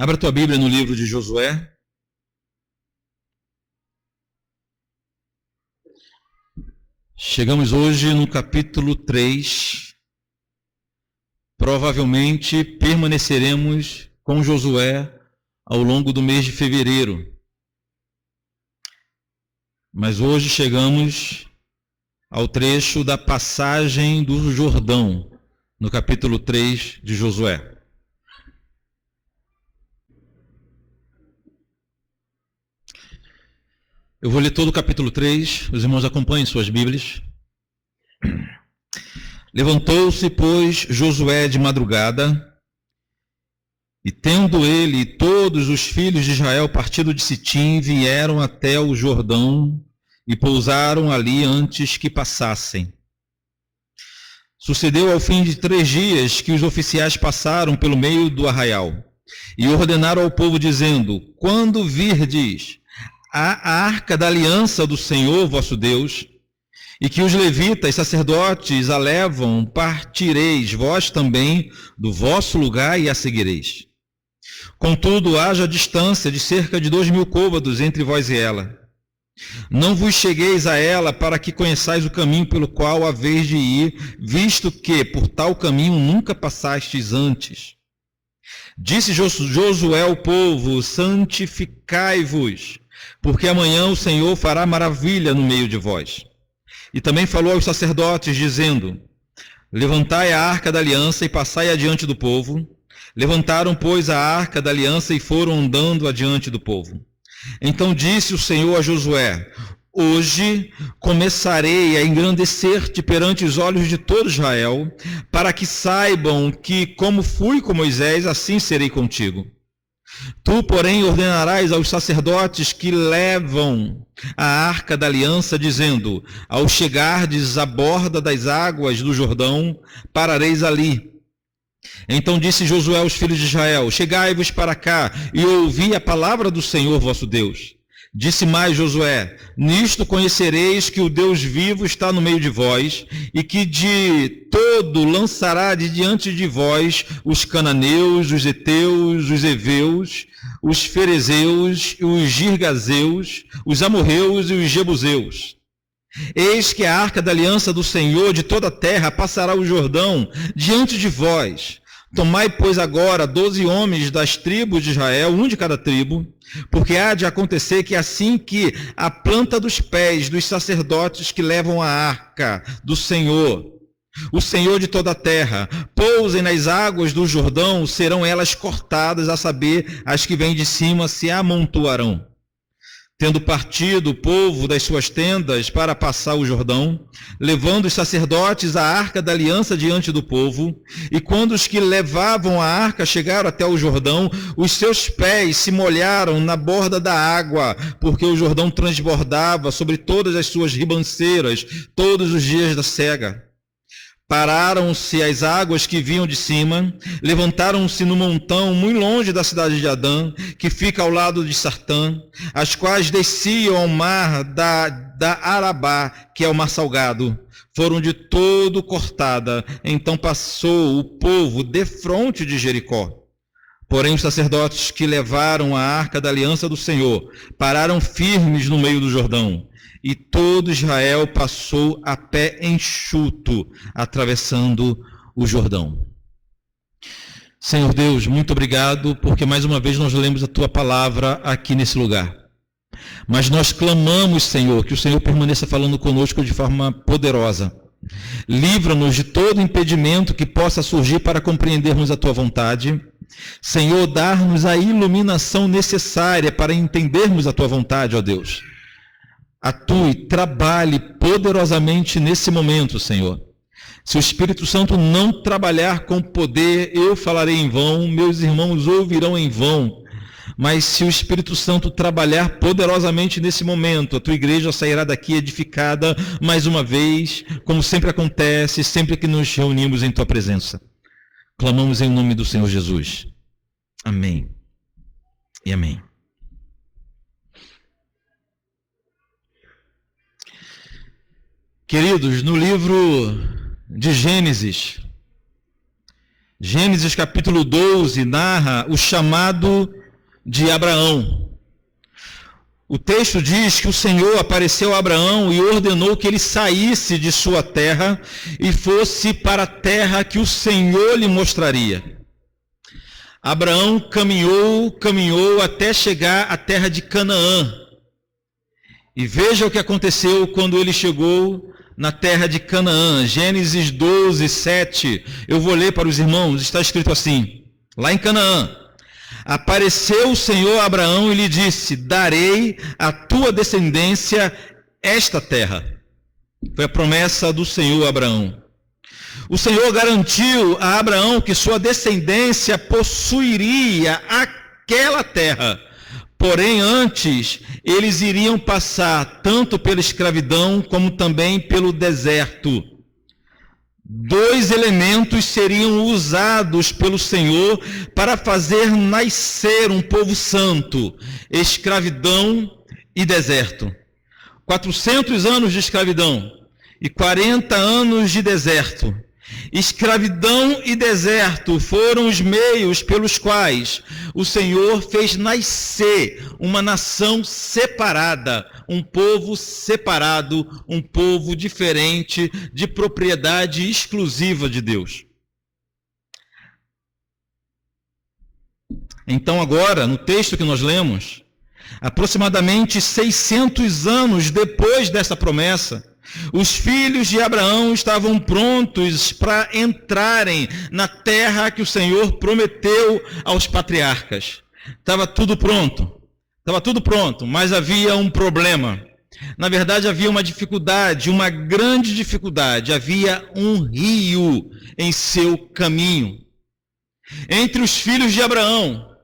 Abra tua Bíblia no livro de Josué. Chegamos hoje no capítulo 3. Provavelmente permaneceremos com Josué ao longo do mês de fevereiro. Mas hoje chegamos ao trecho da passagem do Jordão, no capítulo 3 de Josué. Eu vou ler todo o capítulo 3, os irmãos acompanhem suas Bíblias. Levantou-se, pois, Josué de madrugada, e tendo ele e todos os filhos de Israel partido de Sitim, vieram até o Jordão e pousaram ali antes que passassem. Sucedeu ao fim de 3 dias que os oficiais passaram pelo meio do arraial e ordenaram ao povo, dizendo: quando virdes a arca da aliança do Senhor vosso Deus, e que os levitas, sacerdotes, a levam, partireis vós também do vosso lugar e a seguireis. Contudo, haja distância de cerca de 2.000 côvados entre vós e ela. Não vos chegueis a ela, para que conheçais o caminho pelo qual haveis de ir, visto que por tal caminho nunca passastes antes. Disse Josué ao povo: santificai-vos, porque amanhã o Senhor fará maravilha no meio de vós. E também falou aos sacerdotes, dizendo: levantai a arca da aliança e passai adiante do povo. Levantaram, pois, a arca da aliança e foram andando adiante do povo. Então disse o Senhor a Josué: hoje começarei a engrandecer-te perante os olhos de todo Israel, para que saibam que, como fui com Moisés, assim serei contigo. Tu, porém, ordenarás aos sacerdotes que levam a arca da aliança, dizendo: ao chegardes à borda das águas do Jordão, parareis ali. Então disse Josué aos filhos de Israel: chegai-vos para cá e ouvi a palavra do Senhor vosso Deus. Disse mais Josué: nisto conhecereis que o Deus vivo está no meio de vós, e que de todo lançará de diante de vós os cananeus, os heteus, os heveus, os ferezeus, os girgazeus, os amorreus e os jebuseus. Eis que a arca da aliança do Senhor de toda a terra passará o Jordão diante de vós. Tomai, pois, agora 12 homens das tribos de Israel, um de cada tribo, porque há de acontecer que assim que a planta dos pés dos sacerdotes que levam a arca do Senhor, o Senhor de toda a terra, pousem nas águas do Jordão, serão elas cortadas, a saber, as que vêm de cima se amontoarão. Tendo partido o povo das suas tendas para passar o Jordão, levando os sacerdotes a arca da aliança diante do povo, e quando os que levavam a arca chegaram até o Jordão, os seus pés se molharam na borda da água, porque o Jordão transbordava sobre todas as suas ribanceiras todos os dias da cega. Pararam-se as águas que vinham de cima, levantaram-se no montão muito longe da cidade de Adã, que fica ao lado de Sartã, as quais desciam ao mar da Arabá, que é o mar salgado. Foram de todo cortada. Então passou o povo defronte de Jericó. Porém os sacerdotes que levaram a arca da aliança do Senhor pararam firmes no meio do Jordão. E todo Israel passou a pé enxuto, atravessando o Jordão. Senhor Deus, muito obrigado, porque mais uma vez nós lemos a Tua palavra aqui nesse lugar. Mas nós clamamos, Senhor, que o Senhor permaneça falando conosco de forma poderosa. Livra-nos de todo impedimento que possa surgir para compreendermos a Tua vontade. Senhor, dar-nos a iluminação necessária para entendermos a Tua vontade, ó Deus. Atue, trabalhe poderosamente nesse momento, Senhor. Se o Espírito Santo não trabalhar com poder, eu falarei em vão, meus irmãos ouvirão em vão. Mas se o Espírito Santo trabalhar poderosamente nesse momento, a tua igreja sairá daqui edificada mais uma vez, como sempre acontece, sempre que nos reunimos em tua presença. Clamamos em nome do Senhor Jesus. Amém e amém. Queridos, no livro de Gênesis, Gênesis capítulo 12 narra o chamado de Abraão. O texto diz que o Senhor apareceu a Abraão e ordenou que ele saísse de sua terra e fosse para a terra que o Senhor lhe mostraria. Abraão caminhou até chegar à terra de Canaã. E veja o que aconteceu quando ele chegou na terra de Canaã. Gênesis 12, 7. Eu vou ler para os irmãos, está escrito assim, lá em Canaã. Apareceu o Senhor a Abraão e lhe disse: darei à tua descendência esta terra. Foi a promessa do Senhor a Abraão. O Senhor garantiu a Abraão que sua descendência possuiria aquela terra. Porém, antes, eles iriam passar tanto pela escravidão como também pelo deserto. 2 elementos seriam usados pelo Senhor para fazer nascer um povo santo: escravidão e deserto. 400 anos de escravidão e 40 anos de deserto. Escravidão e deserto foram os meios pelos quais o Senhor fez nascer uma nação separada, um povo separado, um povo diferente, de propriedade exclusiva de Deus. Então agora, no texto que nós lemos, aproximadamente 600 anos depois dessa promessa, os filhos de Abraão estavam prontos para entrarem na terra que o Senhor prometeu aos patriarcas. Estava tudo pronto, mas havia um problema. Na verdade, havia uma dificuldade, uma grande dificuldade. Havia um rio em seu caminho. Entre os filhos de Abraão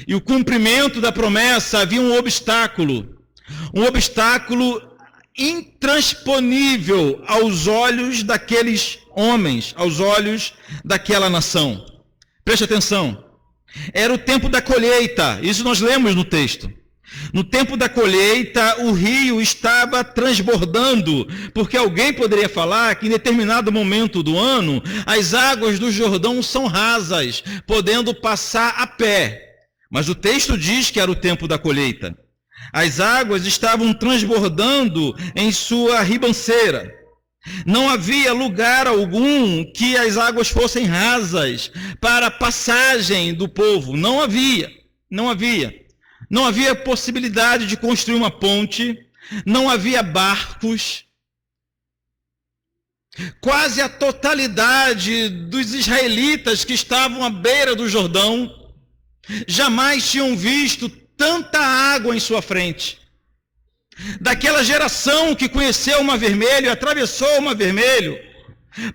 e o cumprimento da promessa havia um obstáculo intransponível aos olhos daqueles homens, aos olhos daquela nação. Preste atenção. Era o tempo da colheita, isso nós lemos no texto. No tempo da colheita, o rio estava transbordando, porque alguém poderia falar que em determinado momento do ano, as águas do Jordão são rasas, podendo passar a pé. Mas o texto diz que era o tempo da colheita. As águas estavam transbordando em sua ribanceira. Não havia lugar algum que as águas fossem rasas para a passagem do povo. Não havia. Não havia possibilidade de construir uma ponte. Não havia barcos. Quase a totalidade dos israelitas que estavam à beira do Jordão jamais tinham visto tanta água em sua frente. Daquela geração que conheceu o Mar Vermelho e atravessou o Mar Vermelho,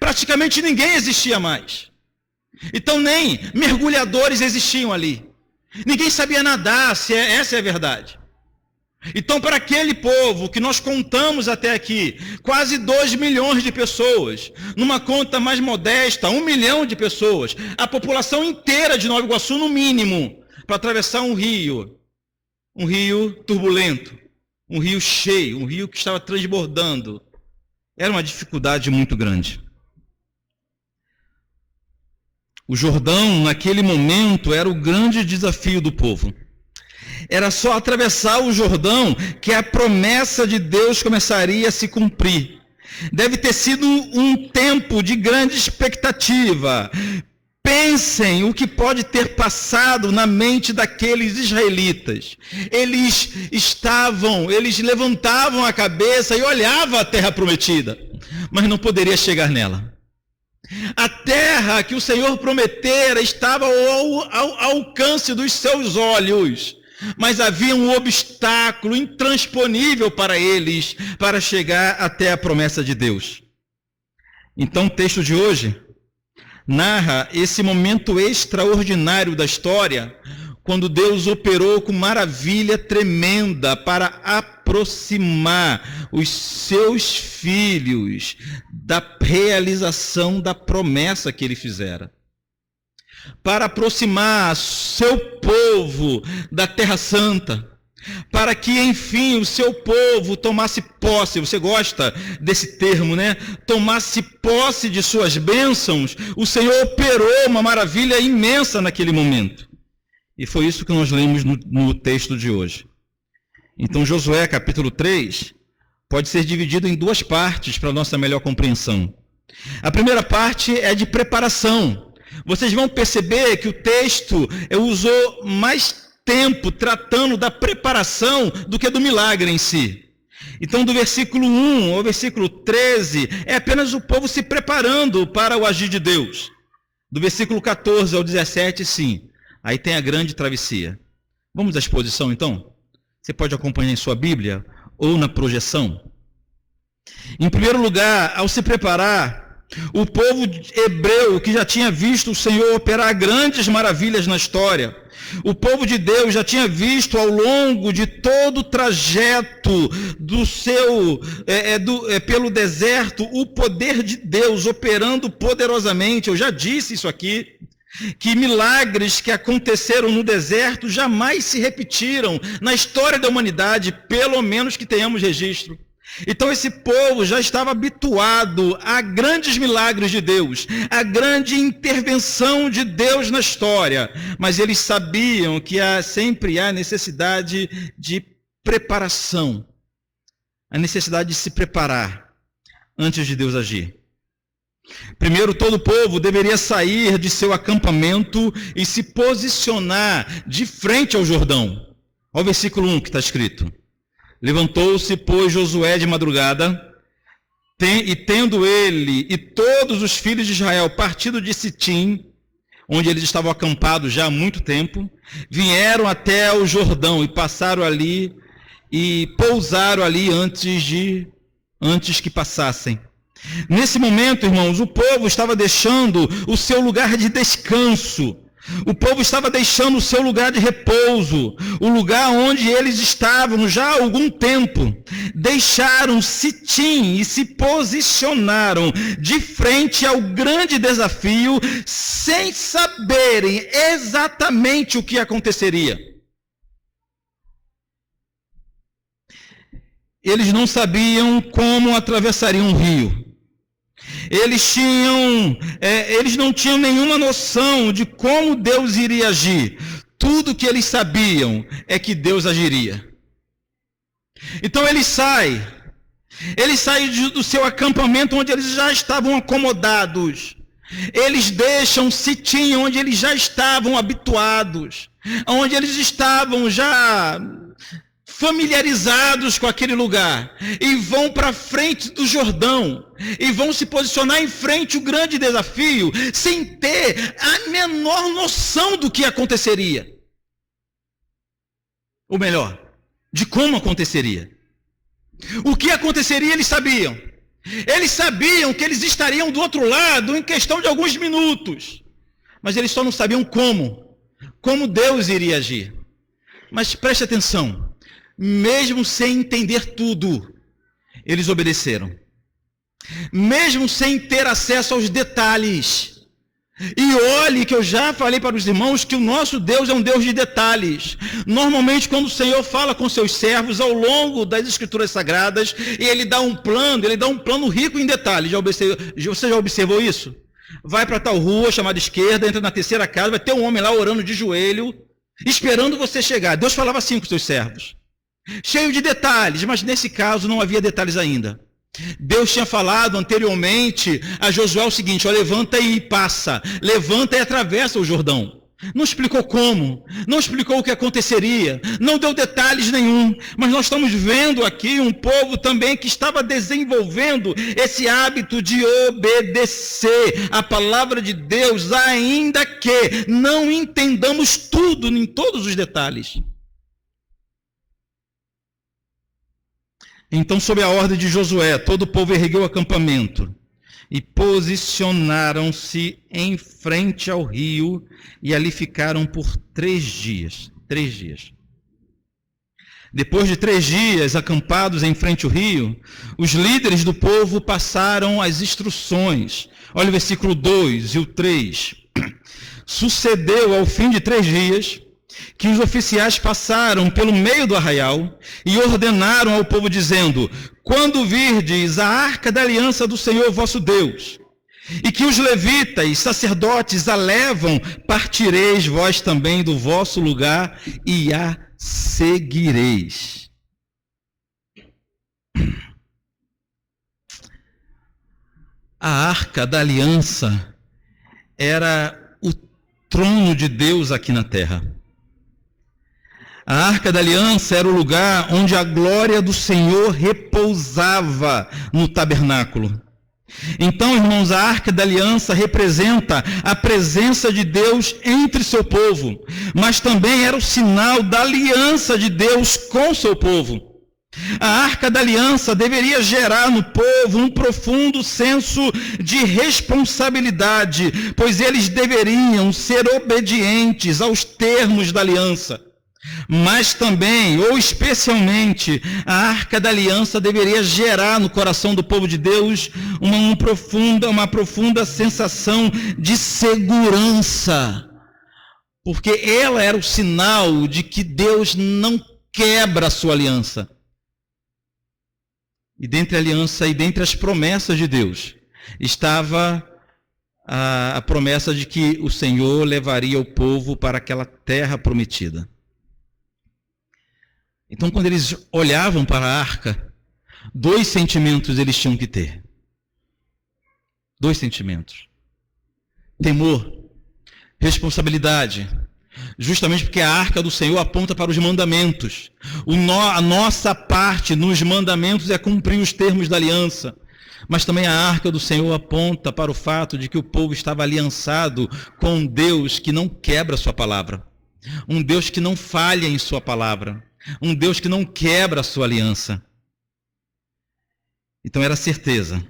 praticamente ninguém existia mais. Então nem mergulhadores existiam ali. Ninguém sabia nadar, essa é a verdade. Então, para aquele povo que nós contamos até aqui, quase 2 milhões de pessoas, numa conta mais modesta, 1 milhão de pessoas, a população inteira de Nova Iguaçu, no mínimo, para atravessar um rio turbulento, um rio cheio, um rio que estava transbordando, era uma dificuldade muito grande. O Jordão, naquele momento, era o grande desafio do povo. Era só atravessar o Jordão que a promessa de Deus começaria a se cumprir. Deve ter sido um tempo de grande expectativa. Pensem o que pode ter passado na mente daqueles israelitas. Eles levantavam a cabeça e olhavam a terra prometida, mas não poderia chegar nela. A terra que o Senhor prometera estava ao alcance dos seus olhos, mas havia um obstáculo intransponível para eles, para chegar até a promessa de Deus. Então o texto de hoje narra esse momento extraordinário da história, quando Deus operou com maravilha tremenda para aproximar os seus filhos da realização da promessa que ele fizera. Para aproximar seu povo da Terra Santa, para que, enfim, o seu povo tomasse posse. Você gosta desse termo, né? Tomasse posse de suas bênçãos. O Senhor operou uma maravilha imensa naquele momento. E foi isso que nós lemos no texto de hoje. Então, Josué, capítulo 3, pode ser dividido em duas partes para a nossa melhor compreensão. A primeira parte é de preparação. Vocês vão perceber que o texto usou mais tempo tratando da preparação do que do milagre em si. Então, do versículo 1 ao versículo 13, é apenas o povo se preparando para o agir de Deus. Do versículo 14 ao 17, sim. Aí tem a grande travessia. Vamos à exposição, então? Você pode acompanhar em sua Bíblia ou na projeção. Em primeiro lugar, ao se preparar, o povo hebreu, que já tinha visto o Senhor operar grandes maravilhas na história, o povo de Deus já tinha visto ao longo de todo o trajeto do pelo deserto, o poder de Deus operando poderosamente. Eu já disse isso aqui, que milagres que aconteceram no deserto jamais se repetiram na história da humanidade, pelo menos que tenhamos registro. Então esse povo já estava habituado a grandes milagres de Deus, a grande intervenção de Deus na história, mas eles sabiam que sempre há necessidade de preparação, a necessidade de se preparar antes de Deus agir. Primeiro, todo o povo deveria sair de seu acampamento e se posicionar de frente ao Jordão. Olha o versículo 1 que está escrito. Levantou-se, pois, Josué de madrugada, e tendo ele e todos os filhos de Israel partido de Sitim, onde eles estavam acampados já há muito tempo, vieram até o Jordão e passaram ali e pousaram ali antes que passassem. Nesse momento, irmãos, o povo estava deixando o seu lugar de descanso. O povo estava deixando o seu lugar de repouso, o lugar onde eles estavam já há algum tempo. Deixaram Sitim e se posicionaram de frente ao grande desafio, sem saberem exatamente o que aconteceria. Eles não sabiam como atravessariam o rio. Eles não tinham nenhuma noção de como Deus iria agir. Tudo que eles sabiam é que Deus agiria. Então eles saem do seu acampamento onde eles já estavam acomodados. Eles deixam Sitim onde eles já estavam habituados, onde eles estavam já familiarizados com aquele lugar, e vão para frente do Jordão, e vão se posicionar em frente ao grande desafio, sem ter a menor noção do que aconteceria. Ou melhor, de como aconteceria. O que aconteceria eles sabiam. Eles sabiam que eles estariam do outro lado em questão de alguns minutos, mas eles só não sabiam como Deus iria agir. Mas preste atenção. Mesmo sem entender tudo, eles obedeceram. Mesmo sem ter acesso aos detalhes. E olhe que eu já falei para os irmãos que o nosso Deus é um Deus de detalhes. Normalmente quando o Senhor fala com seus servos ao longo das Escrituras Sagradas, ele dá um plano rico em detalhes. Você já observou isso? Vai para tal rua chamada esquerda, entra na terceira casa, vai ter um homem lá orando de joelho, esperando você chegar. Deus falava assim com os seus servos. Cheio de detalhes, mas nesse caso não havia detalhes ainda. Deus tinha falado anteriormente a Josué o seguinte: ó, levanta e passa, levanta e atravessa o Jordão. Não explicou como, não explicou o que aconteceria, não deu detalhes nenhum, mas nós estamos vendo aqui um povo também que estava desenvolvendo esse hábito de obedecer a palavra de Deus, ainda que não entendamos tudo em todos os detalhes. Então, sob a ordem de Josué, todo o povo ergueu o acampamento e posicionaram-se em frente ao rio e ali ficaram por 3 dias. 3 dias. Depois de 3 dias acampados em frente ao rio, os líderes do povo passaram as instruções. Olha o versículo 2 e o 3. Sucedeu ao fim de 3 dias que os oficiais passaram pelo meio do arraial e ordenaram ao povo, dizendo: quando virdes a arca da aliança do Senhor vosso Deus, e que os levitas, sacerdotes, a levam, partireis vós também do vosso lugar e a seguireis. A arca da aliança era o trono de Deus aqui na terra. A arca da aliança era o lugar onde a glória do Senhor repousava no tabernáculo. Então, irmãos, a arca da aliança representa a presença de Deus entre seu povo, mas também era o sinal da aliança de Deus com seu povo. A arca da aliança deveria gerar no povo um profundo senso de responsabilidade, pois eles deveriam ser obedientes aos termos da aliança. Mas também, ou especialmente, a arca da aliança deveria gerar no coração do povo de Deus uma profunda sensação de segurança, porque ela era o sinal de que Deus não quebra a sua aliança. E dentre a aliança e dentre as promessas de Deus, estava a promessa de que o Senhor levaria o povo para aquela terra prometida. Então, quando eles olhavam para a arca, 2 sentimentos eles tinham que ter. 2 sentimentos. Temor, responsabilidade. Justamente porque a arca do Senhor aponta para os mandamentos. A nossa parte nos mandamentos é cumprir os termos da aliança. Mas também a arca do Senhor aponta para o fato de que o povo estava aliançado com um Deus que não quebra a sua palavra. Um Deus que não falha em sua palavra. Um Deus que não quebra a sua aliança. Então era certeza.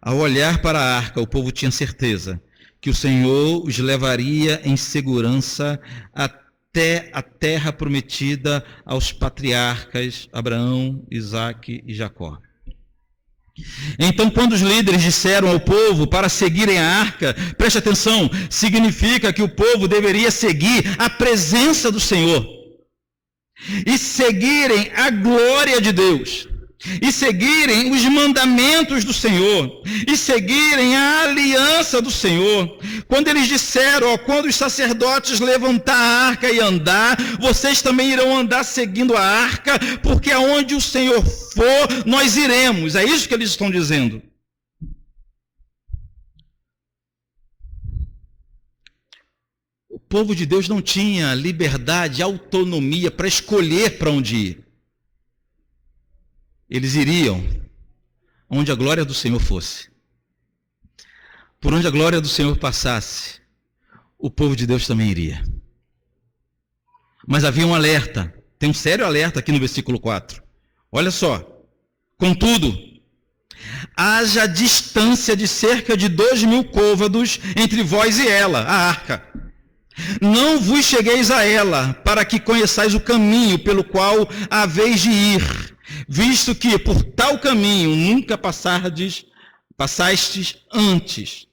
Ao olhar para a arca, o povo tinha certeza que o Senhor os levaria em segurança até a terra prometida aos patriarcas Abraão, Isaque e Jacó. Então, quando os líderes disseram ao povo para seguirem a arca, preste atenção, significa que o povo deveria seguir a presença do Senhor e seguirem a glória de Deus, e seguirem os mandamentos do Senhor, e seguirem a aliança do Senhor. Quando eles disseram, quando os sacerdotes levantar a arca e andar, vocês também irão andar seguindo a arca, porque aonde o Senhor for, nós iremos. É isso que eles estão dizendo. O povo de Deus não tinha liberdade, autonomia para escolher para onde ir. Eles iriam onde a glória do Senhor fosse. Por onde a glória do Senhor passasse, o povo de Deus também iria. Mas havia um alerta, tem um sério alerta aqui no versículo 4. Olha só. Contudo, haja distância de cerca de 2.000 côvados entre vós e ela, a arca. Não vos chegueis a ela, para que conheçais o caminho pelo qual haveis de ir, visto que por tal caminho nunca passastes antes.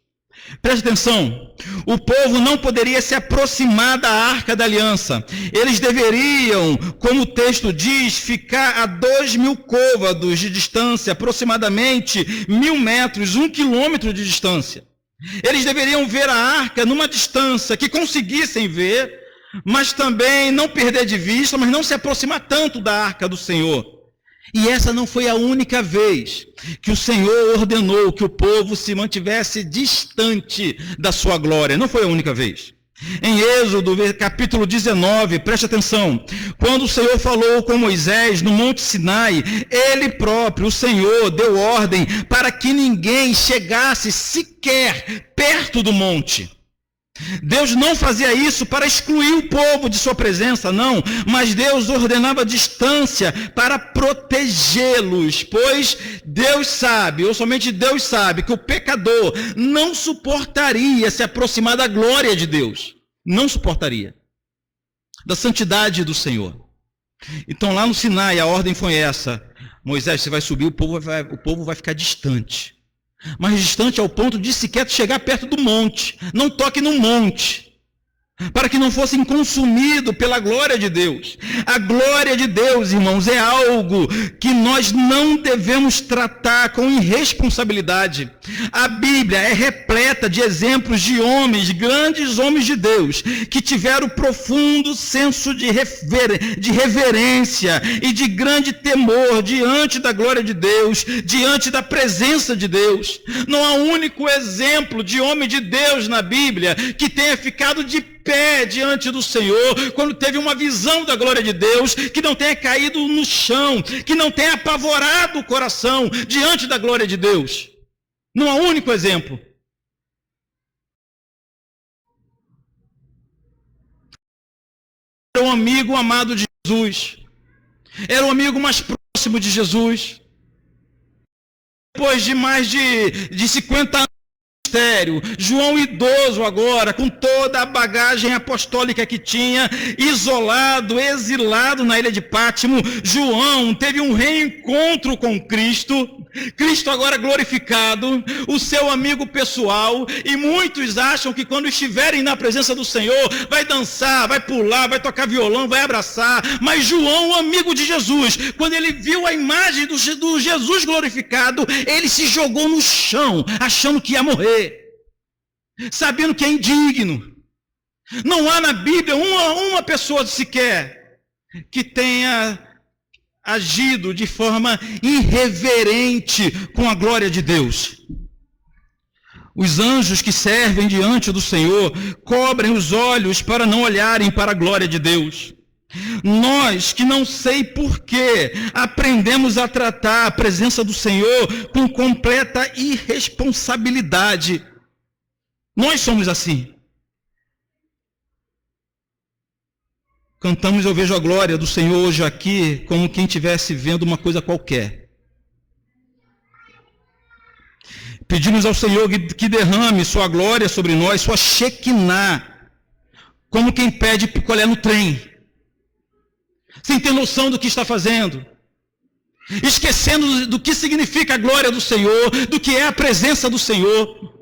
Preste atenção, o povo não poderia se aproximar da arca da aliança. Eles deveriam, como o texto diz, ficar a 2.000 côvados de distância, aproximadamente 1.000 metros, 1 quilômetro de distância. Eles deveriam ver a arca numa distância que conseguissem ver, mas também não perder de vista, mas não se aproximar tanto da arca do Senhor. E essa não foi a única vez que o Senhor ordenou que o povo se mantivesse distante da sua glória. Não foi a única vez. Em Êxodo, capítulo 19, preste atenção. Quando o Senhor falou com Moisés no Monte Sinai, ele próprio, o Senhor, deu ordem para que ninguém chegasse sequer perto do monte. Deus não fazia isso para excluir o povo de sua presença, não, mas Deus ordenava distância para protegê-los, pois Deus sabe, ou somente Deus sabe, que o pecador não suportaria se aproximar da glória de Deus, não suportaria, da santidade do Senhor. Então lá no Sinai a ordem foi essa: Moisés, você vai subir, o povo vai ficar distante. Mas distante ao ponto de sequer chegar perto do monte. Não toque no monte. para que não fossem consumidos pela glória de Deus. A glória de Deus, irmãos, é algo que nós não devemos tratar com irresponsabilidade. A Bíblia é repleta de exemplos de homens, grandes homens de Deus, que tiveram profundo senso de reverência e de grande temor diante da glória de Deus, diante da presença de Deus. Não há um único exemplo de homem de Deus na Bíblia que tenha ficado de pé diante do Senhor, quando teve uma visão da glória de Deus, que não tenha caído no chão, que não tenha apavorado o coração diante da glória de Deus. Não há um único exemplo. Era um amigo amado de Jesus, era o amigo mais próximo de Jesus. Depois de mais de 50 anos, João idoso agora, com toda a bagagem apostólica que tinha, isolado, exilado na ilha de Pátimo, João teve um reencontro com Cristo, Cristo agora glorificado, o seu amigo pessoal, e muitos acham que quando estiverem na presença do Senhor, vai dançar, vai pular, vai tocar violão, vai abraçar, mas João, o amigo de Jesus, quando ele viu a imagem do Jesus glorificado, ele se jogou no chão, achando que ia morrer, sabendo que é indigno. Não há na Bíblia uma pessoa sequer que tenha agido de forma irreverente com a glória de Deus. Os anjos que servem diante do Senhor cobrem os olhos para não olharem para a glória de Deus. Nós, que não sei porquê, aprendemos a tratar a presença do Senhor com completa irresponsabilidade. Nós somos assim. Cantamos Eu Vejo a Glória do Senhor hoje aqui, como quem estivesse vendo uma coisa qualquer. Pedimos ao Senhor que derrame sua glória sobre nós, sua Shekinah, como quem pede picolé no trem, sem ter noção do que está fazendo, esquecendo do que significa a glória do Senhor, do que é a presença do Senhor.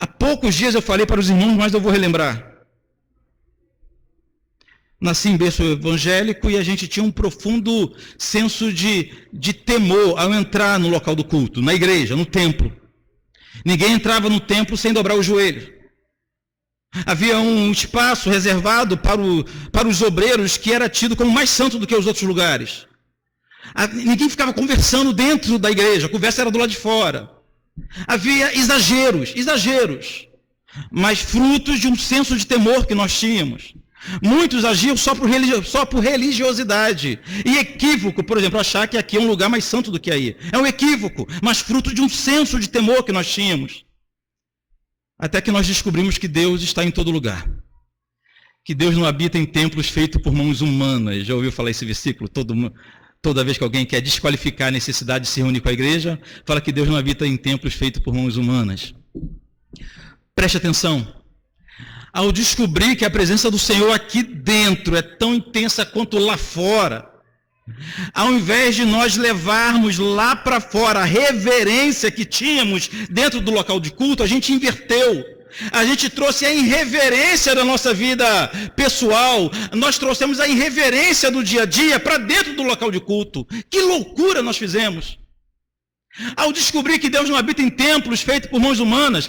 Há poucos dias eu falei para os irmãos, mas eu vou relembrar. Nasci em berço evangélico e a gente tinha um profundo senso de temor ao entrar no local do culto, na igreja, no templo. Ninguém entrava no templo sem dobrar o joelho. Havia um espaço reservado para os obreiros que era tido como mais santo do que os outros lugares. Ninguém ficava conversando dentro da igreja, a conversa era do lado de fora. Havia exageros, mas frutos de um senso de temor que nós tínhamos. Muitos agiam só por religiosidade e equívoco, por exemplo, achar que aqui é um lugar mais santo do que aí. É um equívoco, mas fruto de um senso de temor que nós tínhamos. Até que nós descobrimos que Deus está em todo lugar. Que Deus não habita em templos feitos por mãos humanas. Já ouviu falar esse versículo? Toda vez que alguém quer desqualificar a necessidade de se reunir com a igreja, fala que Deus não habita em templos feitos por mãos humanas. Preste atenção. Ao descobrir que a presença do Senhor aqui dentro é tão intensa quanto lá fora, ao invés de nós levarmos lá para fora a reverência que tínhamos dentro do local de culto, a gente inverteu. A gente trouxe a irreverência da nossa vida pessoal, nós trouxemos a irreverência do dia a dia para dentro do local de culto. Que loucura nós fizemos! Ao descobrir que Deus não habita em templos feitos por mãos humanas,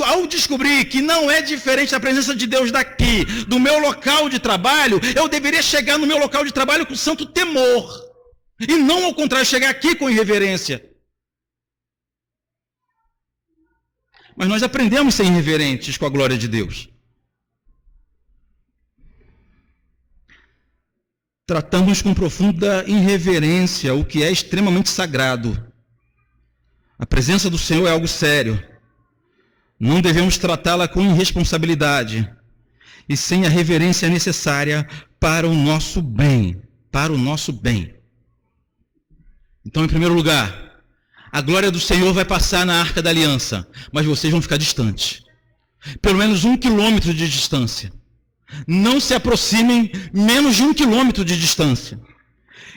ao descobrir que não é diferente da presença de Deus daqui, do meu local de trabalho, eu deveria chegar no meu local de trabalho com santo temor, e não ao contrário, chegar aqui com irreverência. Mas nós aprendemos a ser irreverentes com a glória de Deus. Tratamos com profunda irreverência o que é extremamente sagrado. A presença do Senhor é algo sério. Não devemos tratá-la com irresponsabilidade e sem a reverência necessária para o nosso bem. Para o nosso bem. Então, em primeiro lugar, a glória do Senhor vai passar na Arca da Aliança, mas vocês vão ficar distantes. Pelo menos 1 quilômetro de distância. Não se aproximem menos de 1 quilômetro de distância.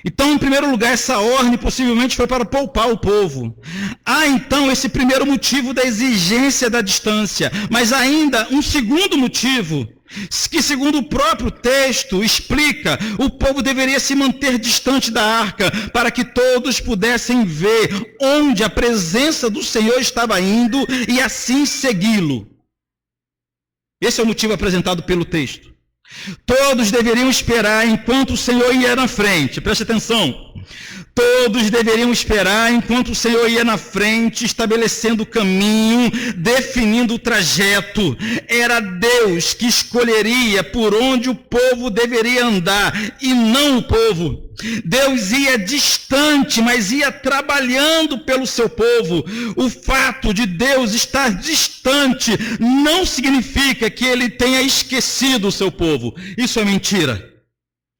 Então, em primeiro lugar, essa ordem possivelmente foi para poupar o povo. Há então esse primeiro motivo da exigência da distância, mas ainda um segundo motivo, que segundo o próprio texto explica, o povo deveria se manter distante da arca, para que todos pudessem ver onde a presença do Senhor estava indo e assim segui-lo. Esse é o motivo apresentado pelo texto. Todos deveriam esperar enquanto o Senhor ia na frente. Preste atenção. Todos deveriam esperar enquanto o Senhor ia na frente, estabelecendo o caminho, definindo o trajeto. Era Deus que escolheria por onde o povo deveria andar, e não o povo. Deus ia distante, mas ia trabalhando pelo seu povo. O fato de Deus estar distante não significa que ele tenha esquecido o seu povo. Isso é mentira.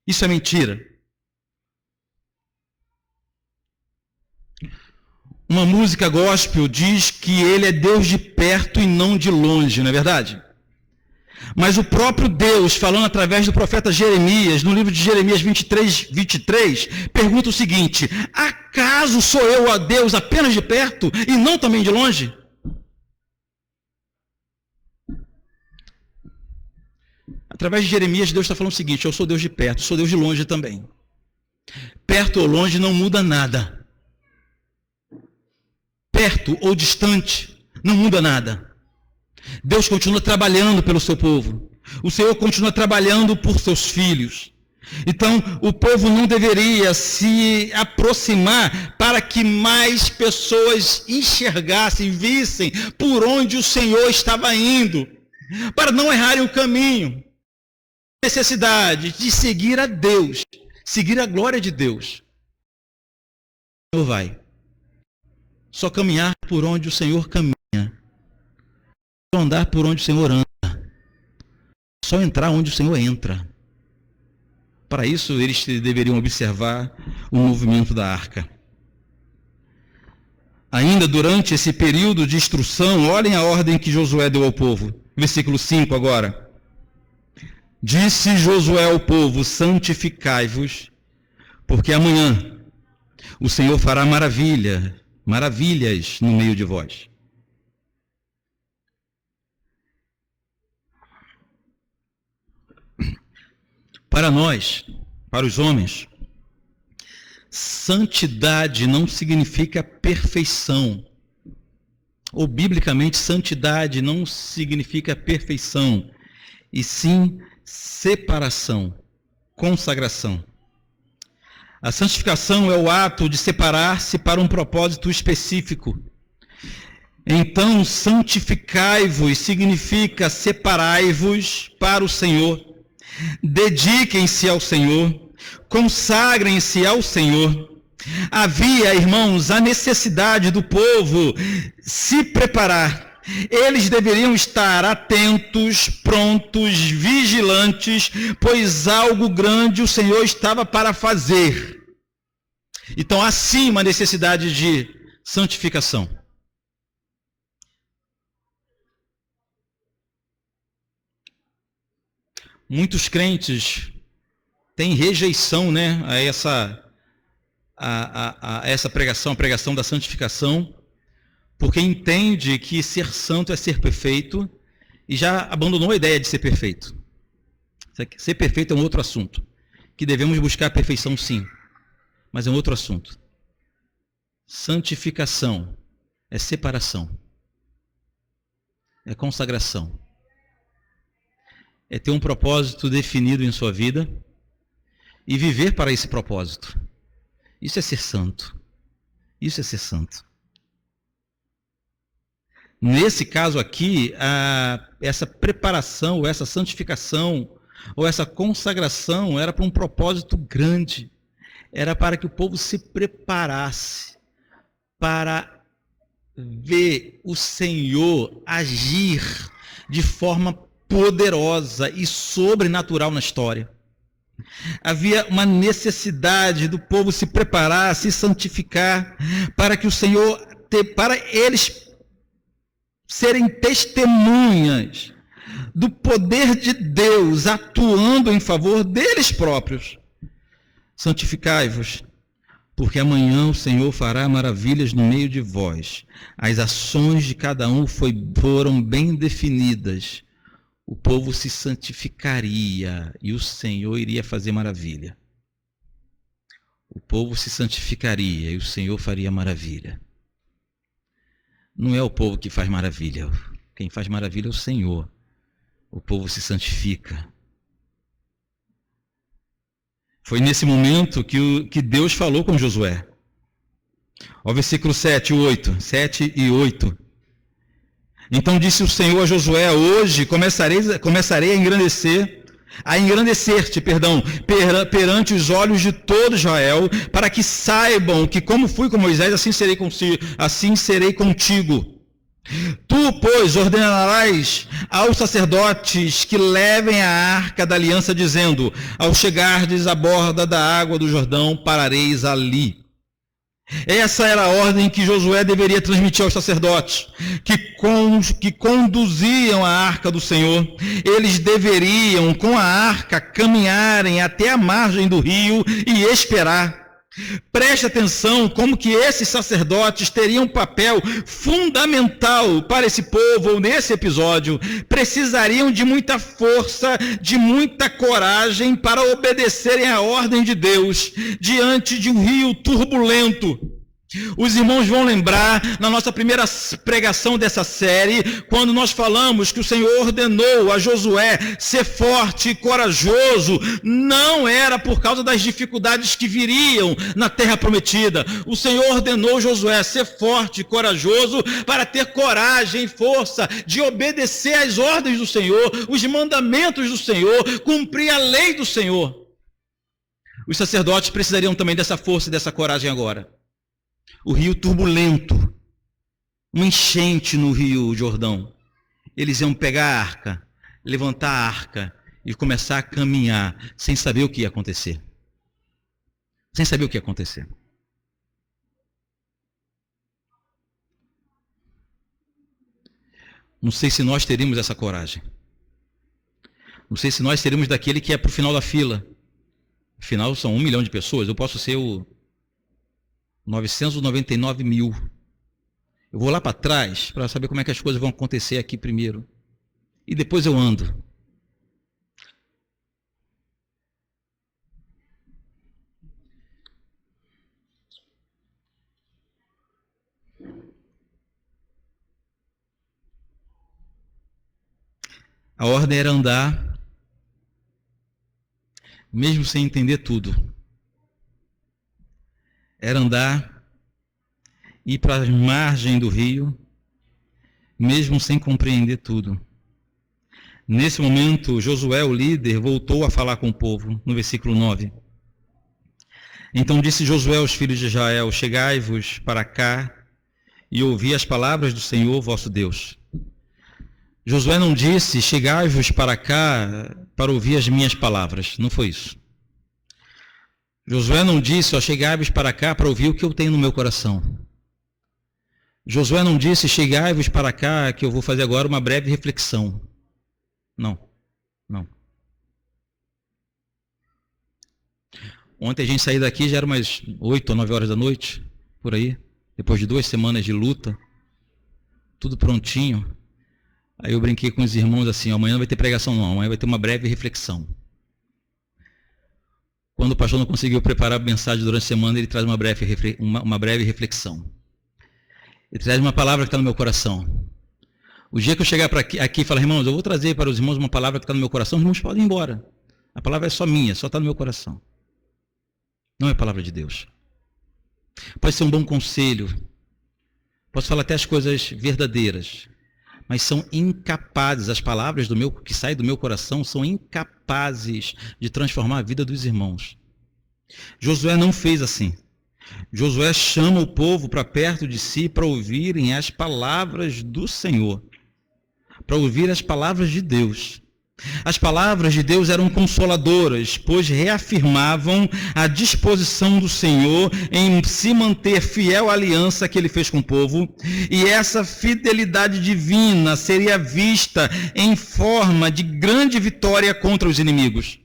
Isso é mentira. Uma música gospel diz que ele é Deus de perto e não de longe, não é verdade? Mas o próprio Deus, falando através do profeta Jeremias, no livro de Jeremias 23, pergunta o seguinte: acaso sou eu a Deus apenas de perto e não também de longe? Através de Jeremias, Deus está falando o seguinte: eu sou Deus de perto, sou Deus de longe também. Perto ou longe não muda nada. Perto ou distante, não muda nada. Deus continua trabalhando pelo seu povo. O Senhor continua trabalhando por seus filhos. Então, o povo não deveria se aproximar para que mais pessoas enxergassem, vissem por onde o Senhor estava indo, para não errarem o caminho. Necessidade de seguir a Deus, seguir a glória de Deus. O Senhor vai. Só caminhar por onde o Senhor caminha. Só andar por onde o Senhor anda. Só entrar onde o Senhor entra. Para isso, eles deveriam observar o movimento da arca. Ainda durante esse período de instrução, olhem a ordem que Josué deu ao povo. Versículo 5 agora. Disse Josué ao povo: santificai-vos, porque amanhã o Senhor fará maravilhas no meio de vós. Para nós, para os homens, santidade não significa perfeição. Ou, biblicamente, santidade não significa perfeição, e sim separação, consagração. A santificação é o ato de separar-se para um propósito específico. Então, santificai-vos significa separai-vos para o Senhor. Dediquem-se ao Senhor, consagrem-se ao Senhor. Havia, irmãos, a necessidade do povo se preparar. Eles deveriam estar atentos, prontos, vigilantes, pois algo grande o Senhor estava para fazer. Então, há sim uma necessidade de santificação. Muitos crentes têm rejeição, né, a essa pregação, a pregação da santificação, porque entende que ser santo é ser perfeito e já abandonou a ideia de ser perfeito. Ser perfeito é um outro assunto, que devemos buscar a perfeição sim, mas é um outro assunto. Santificação é separação, é consagração. É ter um propósito definido em sua vida e viver para esse propósito. Isso é ser santo. Isso é ser santo. Nesse caso aqui, essa preparação, ou essa santificação, ou essa consagração era para um propósito grande. Era para que o povo se preparasse para ver o Senhor agir de forma poderosa e sobrenatural na história. Havia uma necessidade do povo se preparar, se santificar, para que o Senhor, para eles serem testemunhas do poder de Deus atuando em favor deles próprios. santificai-vos, porque amanhã o Senhor fará maravilhas no meio de vós. As ações de cada um foram bem definidas. O povo se santificaria e o Senhor iria fazer maravilha. O povo se santificaria e o Senhor faria maravilha. Não é o povo que faz maravilha. Quem faz maravilha é o Senhor. O povo se santifica. Foi nesse momento que Deus falou com Josué. Ó, versículo 7 e 8. Então disse o Senhor a Josué: hoje começarei a engrandecer-te, perante os olhos de todo Israel, para que saibam que como fui com Moisés, assim serei contigo. Tu, pois, ordenarás aos sacerdotes que levem a arca da aliança, dizendo: ao chegardes à borda da água do Jordão, parareis ali. Essa era a ordem que Josué deveria transmitir aos sacerdotes, que conduziam a arca do Senhor. Eles deveriam, com a arca, caminharem até a margem do rio e esperar. Preste atenção como que esses sacerdotes teriam um papel fundamental para esse povo nesse episódio. Precisariam de muita força, de muita coragem para obedecerem à ordem de Deus diante de um rio turbulento. Os irmãos vão lembrar, na nossa primeira pregação dessa série, quando nós falamos que o Senhor ordenou a Josué ser forte e corajoso, não era por causa das dificuldades que viriam na terra prometida. O Senhor ordenou Josué ser forte e corajoso para ter coragem e força de obedecer às ordens do Senhor, os mandamentos do Senhor, cumprir a lei do Senhor. Os sacerdotes precisariam também dessa força e dessa coragem agora. O rio turbulento, uma enchente no rio Jordão. Eles iam pegar a arca, levantar a arca e começar a caminhar sem saber o que ia acontecer. Sem saber o que ia acontecer. Não sei se nós teríamos essa coragem. Não sei se nós teríamos daquele que é para o final da fila. Afinal, são 1 milhão de pessoas. Eu posso ser o 999 mil. Eu vou lá para trás para saber como é que as coisas vão acontecer aqui primeiro. E depois eu ando. A ordem era andar, mesmo sem entender tudo. Era andar, ir para a margem do rio, mesmo sem compreender tudo. Nesse momento, Josué, o líder, voltou a falar com o povo, no versículo 9. Então disse Josué aos filhos de Israel: chegai-vos para cá e ouvi as palavras do Senhor vosso Deus. Josué não disse: chegai-vos para cá para ouvir as minhas palavras. Não foi isso. Josué não disse: chegai-vos para cá para ouvir o que eu tenho no meu coração. Josué não disse: chegai-vos para cá que eu vou fazer agora uma breve reflexão. Não. Ontem a gente saiu daqui, já era umas 8 ou 9 horas da noite, por aí, depois de 2 semanas de luta, tudo prontinho. Aí eu brinquei com os irmãos assim: amanhã não vai ter pregação não, amanhã vai ter uma breve reflexão. Quando o pastor não conseguiu preparar a mensagem durante a semana, ele traz uma breve reflexão. Ele traz uma palavra que está no meu coração. O dia que eu chegar aqui e falar: irmãos, eu vou trazer para os irmãos uma palavra que está no meu coração, os irmãos podem ir embora. A palavra é só minha, só está no meu coração. Não é a palavra de Deus. Pode ser um bom conselho, posso falar até as coisas verdadeiras, mas são incapazes, as palavras que saem do meu coração são incapazes de transformar a vida dos irmãos. Josué não fez assim. Josué chama o povo para perto de si para ouvirem as palavras do Senhor, para ouvir as palavras de Deus. As palavras de Deus eram consoladoras, pois reafirmavam a disposição do Senhor em se manter fiel à aliança que ele fez com o povo, e essa fidelidade divina seria vista em forma de grande vitória contra os inimigos.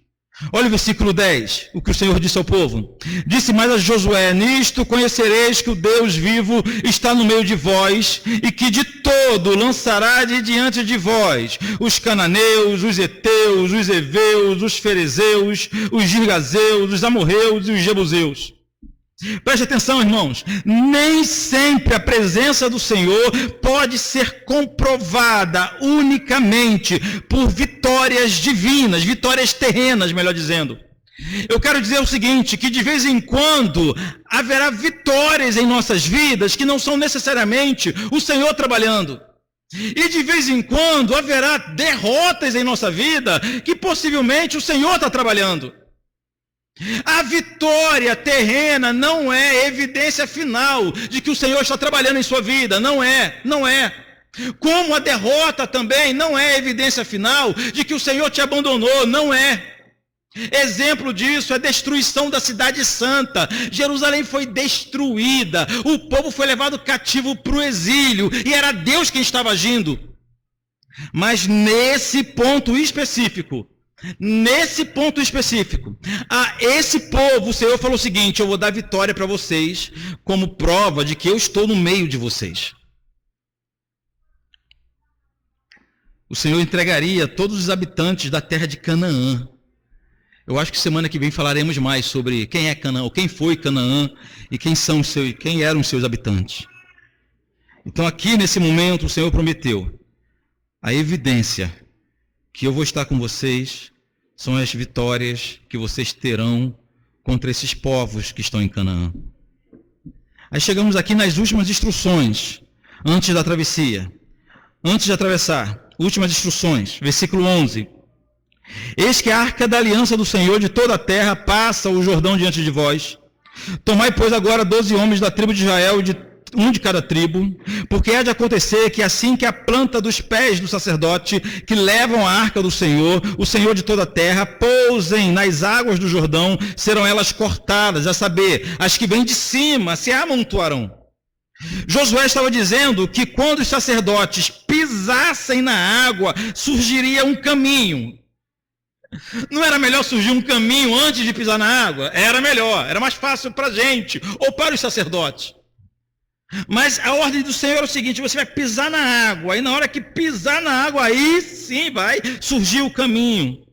Olha o versículo 10, o que o Senhor disse ao povo. Disse mais a Josué: nisto conhecereis que o Deus vivo está no meio de vós, e que de todo lançará de diante de vós os cananeus, os heteus, os heveus, os ferezeus, os girgazeus, os amorreus e os jebuseus. Preste atenção, irmãos, nem sempre a presença do Senhor pode ser comprovada unicamente por vitórias divinas, vitórias terrenas, melhor dizendo. Eu quero dizer o seguinte, que de vez em quando haverá vitórias em nossas vidas que não são necessariamente o Senhor trabalhando. E de vez em quando haverá derrotas em nossa vida que possivelmente o Senhor está trabalhando. A vitória terrena não é evidência final de que o Senhor está trabalhando em sua vida, não é. Como a derrota também não é evidência final de que o Senhor te abandonou, não é. Exemplo disso é a destruição da cidade santa. Jerusalém foi destruída, o povo foi levado cativo para o exílio, e era Deus quem estava agindo. Mas nesse ponto específico, a esse povo, o Senhor falou o seguinte: eu vou dar vitória para vocês, como prova de que eu estou no meio de vocês. O Senhor entregaria todos os habitantes da terra de Canaã. Eu acho que semana que vem falaremos mais sobre quem é Canaã, ou quem foi Canaã, e quem eram os seus habitantes. Então aqui nesse momento o Senhor prometeu a evidência que eu vou estar com vocês, são as vitórias que vocês terão contra esses povos que estão em Canaã. Aí chegamos aqui nas últimas instruções, antes da travessia. Antes de atravessar, últimas instruções, versículo 11. Eis que a arca da aliança do Senhor de toda a terra passa o Jordão diante de vós. Tomai, pois, agora 12 homens da tribo de Israel, um de cada tribo, porque há de acontecer que assim que a planta dos pés do sacerdote que levam a arca do Senhor, o Senhor de toda a terra, pousem nas águas do Jordão, serão elas cortadas, a saber, as que vêm de cima se amontoarão. Josué estava dizendo que quando os sacerdotes pisassem na água, surgiria um caminho. Não era melhor surgir um caminho antes de pisar na água? Era melhor, era mais fácil para a gente, ou para os sacerdotes. Mas a ordem do Senhor é o seguinte: você vai pisar na água, e na hora que pisar na água, aí sim vai surgir o caminho.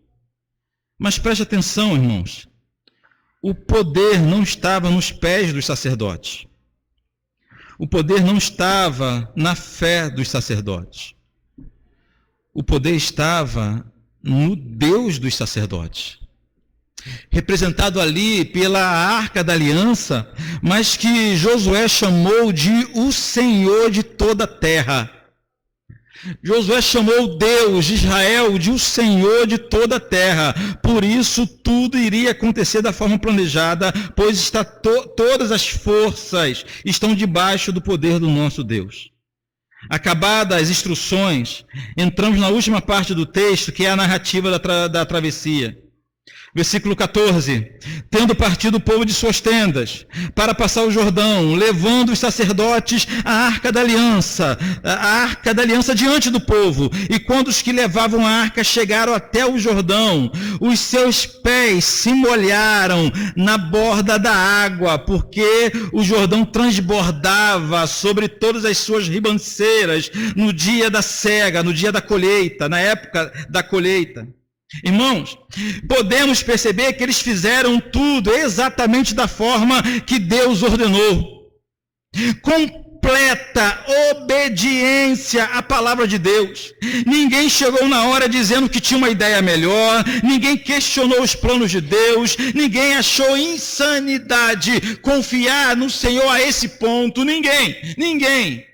Mas preste atenção, irmãos, o poder não estava nos pés dos sacerdotes. O poder não estava na fé dos sacerdotes. O poder estava no Deus dos sacerdotes, representado ali pela Arca da Aliança, mas que Josué chamou de o Senhor de toda a terra. Josué chamou Deus de Israel de o Senhor de toda a terra. Por isso tudo iria acontecer da forma planejada, pois todas as forças estão debaixo do poder do nosso Deus. Acabadas as instruções, entramos na última parte do texto, que é a narrativa da travessia. Versículo 14. Tendo partido o povo de suas tendas para passar o Jordão, levando os sacerdotes a arca da aliança diante do povo. E quando os que levavam a arca chegaram até o Jordão, os seus pés se molharam na borda da água, porque o Jordão transbordava sobre todas as suas ribanceiras no dia da cega, no dia da colheita, na época da colheita. Irmãos, podemos perceber que eles fizeram tudo exatamente da forma que Deus ordenou. Completa obediência à palavra de Deus. Ninguém chegou na hora dizendo que tinha uma ideia melhor, ninguém questionou os planos de Deus, ninguém achou insanidade confiar no Senhor a esse ponto, ninguém.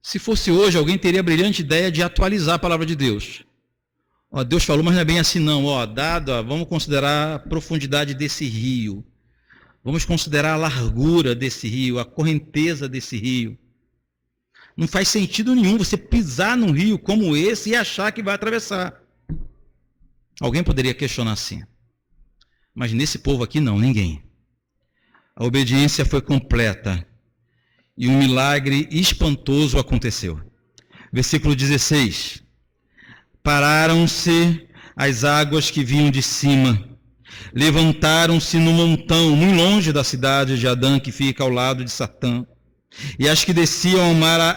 Se fosse hoje, alguém teria a brilhante ideia de atualizar a palavra de Deus. Deus falou, mas não é bem assim não. Vamos considerar a profundidade desse rio. Vamos considerar a largura desse rio, a correnteza desse rio. Não faz sentido nenhum você pisar num rio como esse e achar que vai atravessar. Alguém poderia questionar assim. Mas nesse povo aqui não, ninguém. A obediência foi completa. E um milagre espantoso aconteceu. Versículo 16. Pararam-se as águas que vinham de cima, levantaram-se no montão, muito longe da cidade de Adã, que fica ao lado de Satã, e as que desciam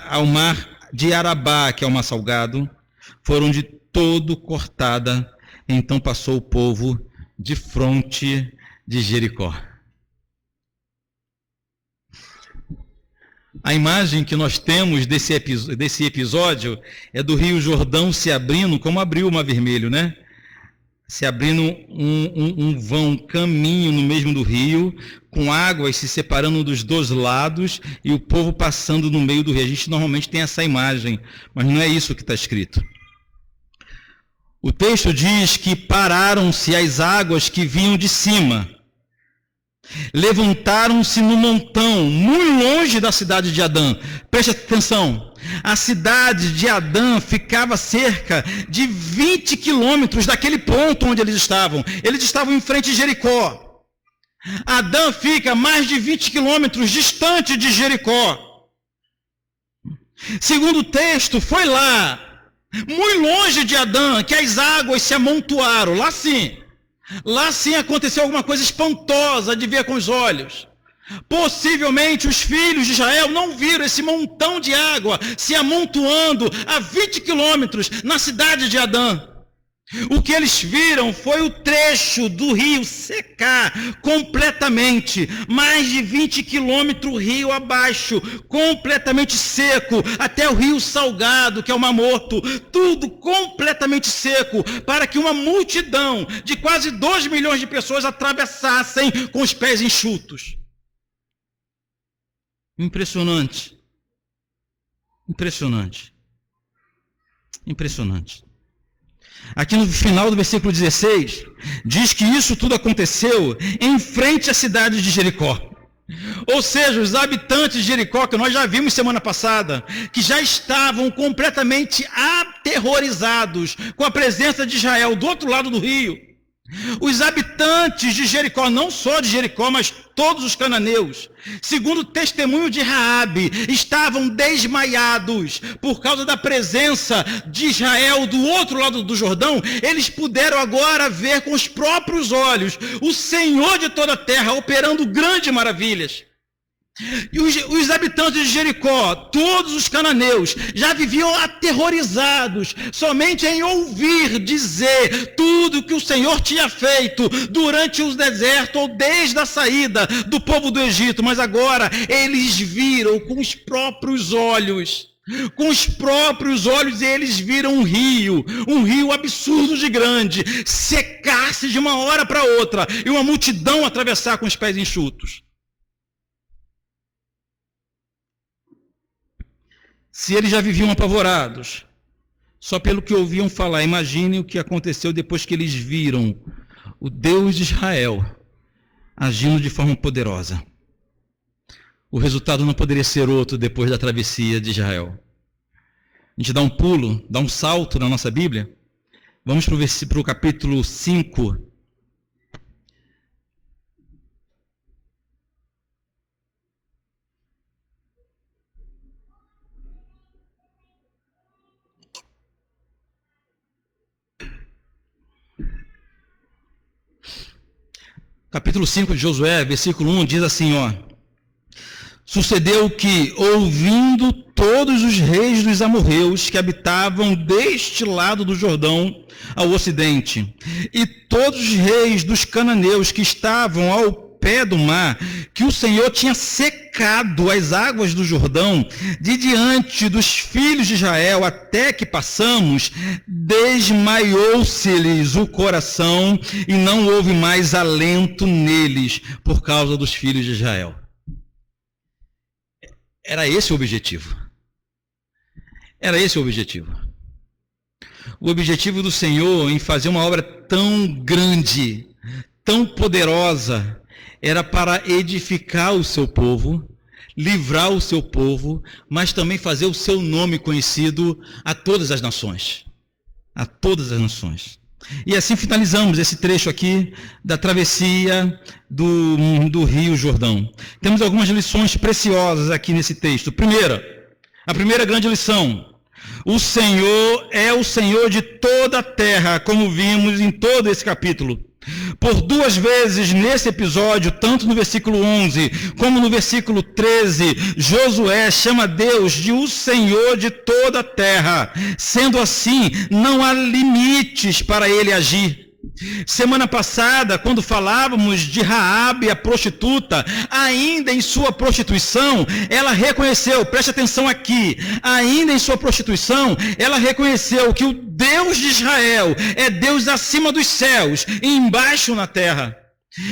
ao mar de Arabá, que é o mar salgado, foram de todo cortada. Então passou o povo de fronte de Jericó. A imagem que nós temos desse episódio é do Rio Jordão se abrindo, como abriu o Mar Vermelho, né? Se abrindo um vão, um caminho no mesmo do rio, com águas se separando dos dois lados e o povo passando no meio do rio. A gente normalmente tem essa imagem, mas não é isso que está escrito. O texto diz que pararam-se as águas que vinham de cima. Levantaram-se no montão, muito longe da cidade de Adã. Preste atenção, a cidade de Adã ficava a cerca de 20 quilômetros daquele ponto onde eles estavam. Eles estavam em frente de Jericó. Adã fica mais de 20 quilômetros distante de Jericó. Segundo o texto, foi lá, muito longe de Adã, que as águas se amontoaram. Lá sim aconteceu alguma coisa espantosa de ver com os olhos. Possivelmente os filhos de Israel não viram esse montão de água se amontoando a 20 quilômetros na cidade de Adã. O que eles viram foi o trecho do rio secar completamente, mais de 20 quilômetros rio abaixo, completamente seco, até o rio Salgado, que é o Mar Morto, tudo completamente seco, para que uma multidão de quase 2 milhões de pessoas atravessassem com os pés enxutos. Impressionante. Impressionante. Impressionante. Aqui no final do versículo 16, diz que isso tudo aconteceu em frente à cidade de Jericó. Ou seja, os habitantes de Jericó, que nós já vimos semana passada, que já estavam completamente aterrorizados com a presença de Israel do outro lado do rio. Os habitantes de Jericó, não só de Jericó, mas todos os cananeus, segundo o testemunho de Raabe, estavam desmaiados por causa da presença de Israel do outro lado do Jordão. Eles puderam agora ver com os próprios olhos o Senhor de toda a terra operando grandes maravilhas. E os habitantes de Jericó, todos os cananeus, já viviam aterrorizados somente em ouvir dizer tudo que o Senhor tinha feito durante o deserto ou desde a saída do povo do Egito. Mas agora eles viram com os próprios olhos. Com os próprios olhos eles viram um rio absurdo de grande, secar-se de uma hora para outra e uma multidão atravessar com os pés enxutos. Se eles já viviam apavorados, só pelo que ouviam falar, imagine o que aconteceu depois que eles viram o Deus de Israel agindo de forma poderosa. O resultado não poderia ser outro depois da travessia de Israel. A gente dá um pulo, dá um salto na nossa Bíblia. Vamos para o capítulo 5. Capítulo 5 de Josué, versículo 1, diz assim, Sucedeu que, ouvindo todos os reis dos amorreus que habitavam deste lado do Jordão ao ocidente, e todos os reis dos cananeus que estavam ao pé do mar, que o Senhor tinha secado as águas do Jordão de diante dos filhos de Israel até que passamos, desmaiou-se-lhes o coração e não houve mais alento neles por causa dos filhos de Israel. Era esse o objetivo. Era esse o objetivo. O objetivo do Senhor em fazer uma obra tão grande, tão poderosa, era para edificar o seu povo, livrar o seu povo, mas também fazer o seu nome conhecido a todas as nações. A todas as nações. E assim finalizamos esse trecho aqui da travessia do Rio Jordão. Temos algumas lições preciosas aqui nesse texto. A primeira grande lição: O Senhor é o Senhor de toda a terra, como vimos em todo esse capítulo. Por 2 vezes nesse episódio, tanto no versículo 11 como no versículo 13, Josué chama Deus de o Senhor de toda a terra. Sendo assim, não há limites para ele agir. Semana passada, quando falávamos de Raabe, a prostituta, ainda em sua prostituição, ela reconheceu, preste atenção aqui, ainda em sua prostituição, ela reconheceu que o Deus de Israel é Deus acima dos céus e embaixo na terra.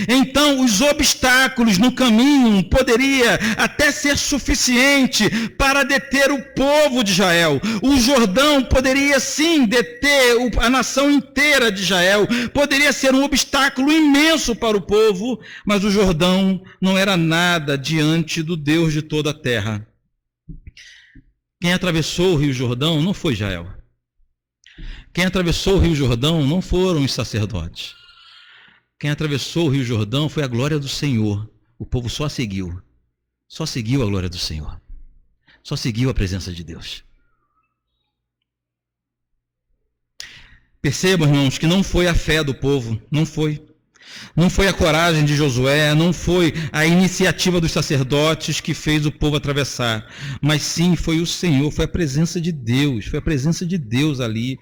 Então, os obstáculos no caminho poderia até ser suficiente para deter o povo de Israel. O Jordão poderia sim deter a nação inteira de Israel. Poderia ser um obstáculo imenso para o povo, mas o Jordão não era nada diante do Deus de toda a terra. Quem atravessou o Rio Jordão não foi Israel. Quem atravessou o Rio Jordão não foram os sacerdotes. Quem atravessou o Rio Jordão foi a glória do Senhor. O povo só seguiu a glória do Senhor, só seguiu a presença de Deus. Percebam, irmãos, que não foi a fé do povo, não foi a coragem de Josué, não foi a iniciativa dos sacerdotes que fez o povo atravessar, mas sim foi o Senhor, foi a presença de Deus ali.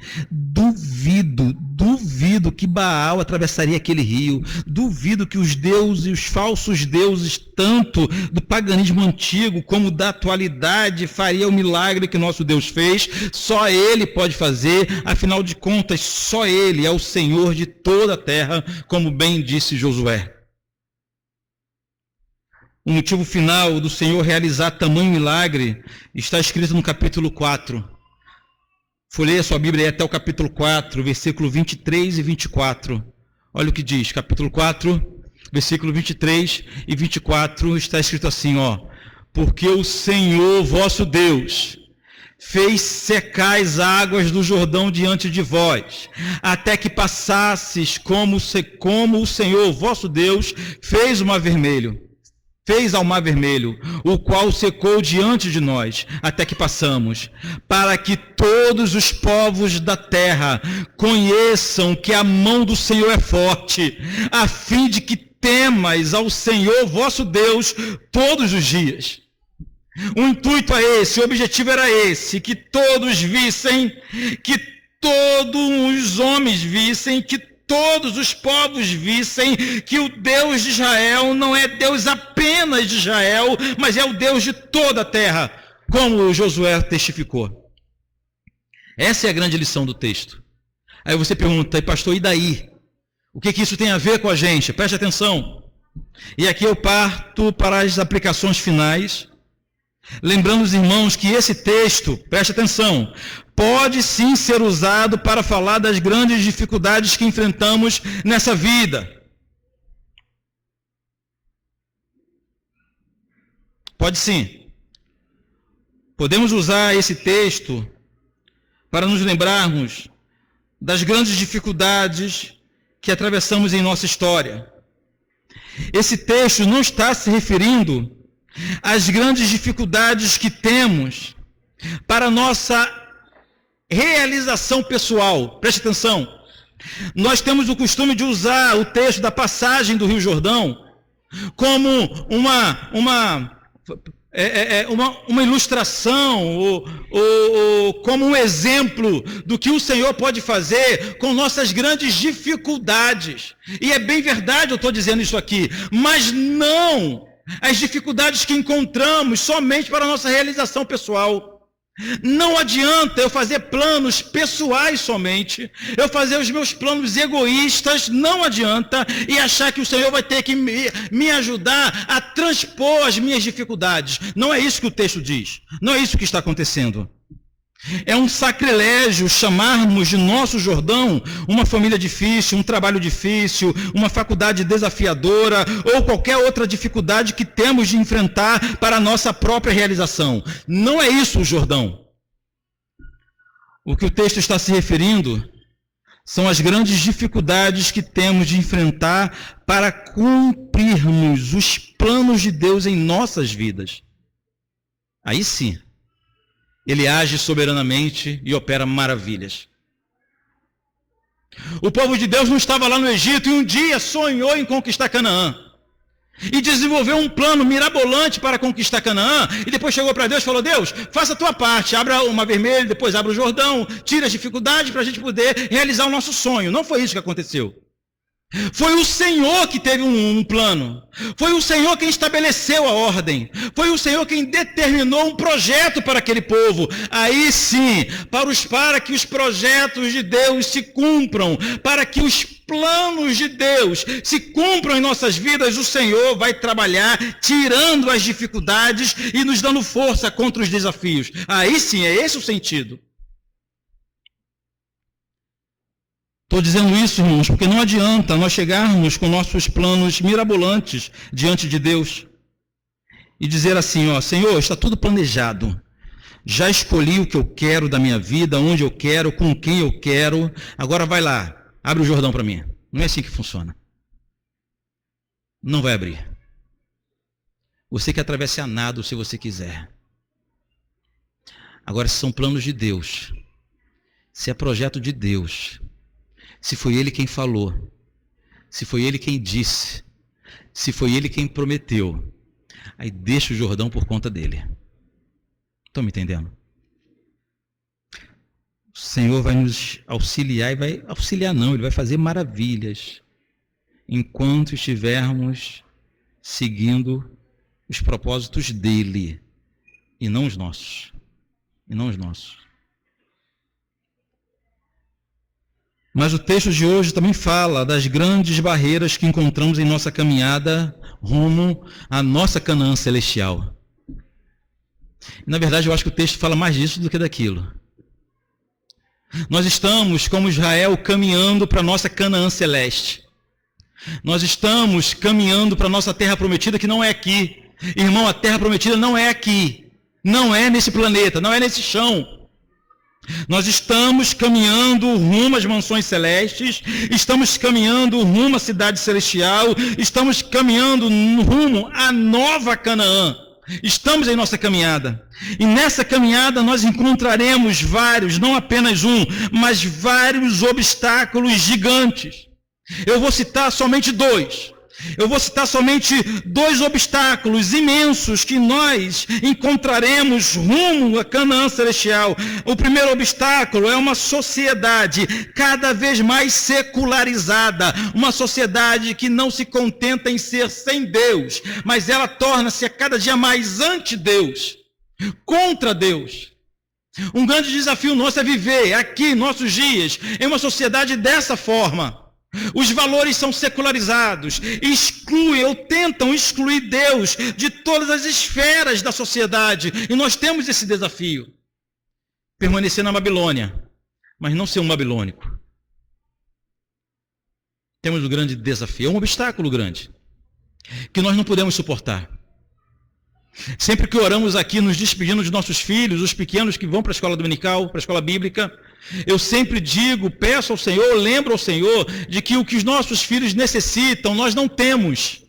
Duvido que Baal atravessaria aquele rio, duvido que os deuses, os falsos deuses, tanto do paganismo antigo como da atualidade, faria o milagre que nosso Deus fez. Só Ele pode fazer, afinal de contas, só Ele é o Senhor de toda a terra, como bem disse Josué. O motivo final do Senhor realizar tamanho milagre está escrito no capítulo 4. Folheie a sua Bíblia até o capítulo 4, versículo 23 e 24. Olha o que diz, capítulo 4, versículo 23 e 24, está escrito assim, porque o Senhor vosso Deus fez secar as águas do Jordão diante de vós, até que passasses como o Senhor vosso Deus fez ao mar vermelho, o qual secou diante de nós, até que passamos, para que todos os povos da terra conheçam que a mão do Senhor é forte, a fim de que temais ao Senhor vosso Deus todos os dias. O intuito é esse, o objetivo era esse, que todos vissem, que todos os homens vissem, que todos os povos vissem que o Deus de Israel não é Deus apenas de Israel, mas é o Deus de toda a terra, como Josué testificou. Essa é a grande lição do texto. Aí você pergunta, pastor, e daí? O que isso tem a ver com a gente? Preste atenção. E aqui eu parto para as aplicações finais, lembrando os irmãos que esse texto, preste atenção, pode sim ser usado para falar das grandes dificuldades que enfrentamos nessa vida. Pode sim. Podemos usar esse texto para nos lembrarmos das grandes dificuldades que atravessamos em nossa história. Esse texto não está se referindo às grandes dificuldades que temos para a nossa realização pessoal. Preste atenção. Nós temos o costume de usar o texto da passagem do Rio Jordão como uma ilustração ou como um exemplo do que o Senhor pode fazer com nossas grandes dificuldades. E é bem verdade, eu estou dizendo isso aqui, mas não as dificuldades que encontramos somente para a nossa realização pessoal. Não adianta eu fazer planos pessoais somente, eu fazer os meus planos egoístas, não adianta, e achar que o Senhor vai ter que me ajudar a transpor as minhas dificuldades. Não é isso que o texto diz, não é isso que está acontecendo. É um sacrilégio chamarmos de nosso Jordão uma família difícil, um trabalho difícil, uma faculdade desafiadora ou qualquer outra dificuldade que temos de enfrentar para a nossa própria realização. Não é isso o Jordão. O que o texto está se referindo são as grandes dificuldades que temos de enfrentar para cumprirmos os planos de Deus em nossas vidas. Aí sim. Ele age soberanamente e opera maravilhas. O povo de Deus não estava lá no Egito e um dia sonhou em conquistar Canaã. E desenvolveu um plano mirabolante para conquistar Canaã. E depois chegou para Deus e falou: Deus, faça a tua parte. Abra o Mar Vermelho, depois abra o Jordão. Tira as dificuldades para a gente poder realizar o nosso sonho. Não foi isso que aconteceu. Foi o Senhor que teve um plano. Foi o Senhor quem estabeleceu a ordem. Foi o Senhor quem determinou um projeto para aquele povo. Aí sim, para que os projetos de Deus se cumpram, para que os planos de Deus se cumpram em nossas vidas, o Senhor vai trabalhar tirando as dificuldades e nos dando força contra os desafios. Aí sim, é esse o sentido. Estou dizendo isso, irmãos, porque não adianta nós chegarmos com nossos planos mirabolantes diante de Deus e dizer assim, ó, Senhor, está tudo planejado. Já escolhi o que eu quero da minha vida, onde eu quero, com quem eu quero. Agora vai lá, abre o Jordão para mim. Não é assim que funciona. Não vai abrir. Você que atravesse a nado se você quiser. Agora, se são planos de Deus, se é projeto de Deus, se foi Ele quem falou, se foi Ele quem disse, se foi Ele quem prometeu, aí deixa o Jordão por conta dele. Estão me entendendo? O Senhor vai nos auxiliar e vai auxiliar não, Ele vai fazer maravilhas enquanto estivermos seguindo os propósitos dEle e não os nossos. E não os nossos. Mas o texto de hoje também fala das grandes barreiras que encontramos em nossa caminhada rumo à nossa Canaã celestial. Na verdade, eu acho que o texto fala mais disso do que daquilo. Nós estamos, como Israel, caminhando para a nossa Canaã celeste. Nós estamos caminhando para a nossa terra prometida, que não é aqui. Irmão, a terra prometida não é aqui. Não é nesse planeta, não é nesse chão. Nós estamos caminhando rumo às mansões celestes, estamos caminhando rumo à cidade celestial, estamos caminhando rumo à nova Canaã. Estamos em nossa caminhada. E nessa caminhada nós encontraremos vários, não apenas um, mas vários obstáculos gigantes. Eu vou citar somente dois. Eu vou citar somente dois obstáculos imensos que nós encontraremos rumo à Canaã celestial. O primeiro obstáculo é uma sociedade cada vez mais secularizada, uma sociedade que não se contenta em ser sem Deus, mas ela torna-se a cada dia mais anti-Deus, contra Deus. Um grande desafio nosso é viver aqui, nossos dias, em uma sociedade dessa forma. Os valores são secularizados, excluem ou tentam excluir Deus de todas as esferas da sociedade. E nós temos esse desafio. Permanecer na Babilônia, mas não ser um babilônico. Temos um grande desafio, é um obstáculo grande, que nós não podemos suportar. Sempre que oramos aqui, nos despedindo dos nossos filhos, os pequenos que vão para a escola dominical, para a escola bíblica, eu sempre digo, peço ao Senhor, lembro ao Senhor, de que o que os nossos filhos necessitam, nós não temos.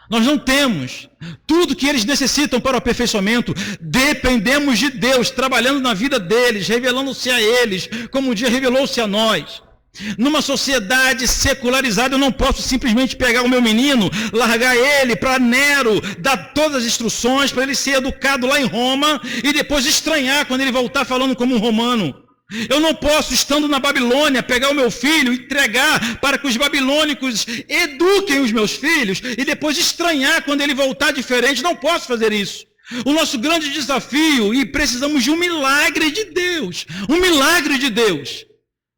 Nós não temos. Tudo que eles necessitam para o aperfeiçoamento, dependemos de Deus, trabalhando na vida deles, revelando-se a eles, como um dia revelou-se a nós. Numa sociedade secularizada, eu não posso simplesmente pegar o meu menino, largar ele para Nero, dar todas as instruções para ele ser educado lá em Roma e depois estranhar quando ele voltar falando como um romano. Eu não posso, estando na Babilônia, pegar o meu filho e entregar para que os babilônicos eduquem os meus filhos e depois estranhar quando ele voltar diferente. Não posso fazer isso. O nosso grande desafio, e precisamos de um milagre de Deus,